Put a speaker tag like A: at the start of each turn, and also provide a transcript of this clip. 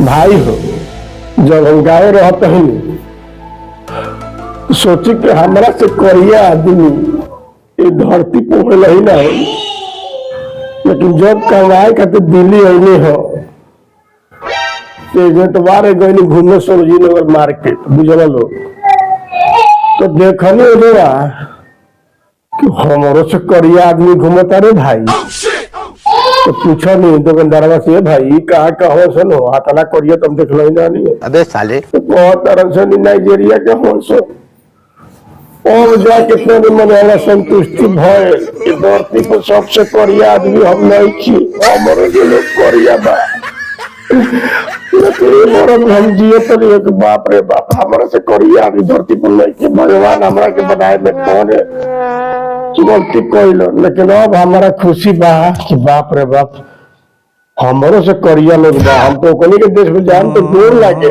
A: भाई हो, जब हम गाँव रहते हैं तो सोची कि हमारा से करिया आदमी ये धरती पे ही ना हो, लेकिन जब कमाए खातिर दिल्ली अने हो बारे गए घूमे सरोजी नगर मार्केट बुझल लोग तो देखनी ओजरा कि हमारो से करिया आदमी घूमता रे भाई। तो पूछा नहीं दुकानदार से भाई कहा कहो सुनो हाथला करिया तुम देख लो नहीं
B: अबे साले
A: तो बहुत तरह से नाइजीरिया के हो सो और जाके फिर मन संतुष्टि भय कि धरती पर सबसे करिया आदमी हम नहीं थी हमारे जो लोग करिया बा हम जिये तो बाप रे बाप हमारा से करिया आदमी धरती पर नहीं थी भगवान हमारा के बनाए में कौन है गलती कैलो। लेकिन अब हमारा खुशी बा कि बाप रे बाप हमारो से करिया लोग बा हम तो कोनी के देश में जान तो दूर लागे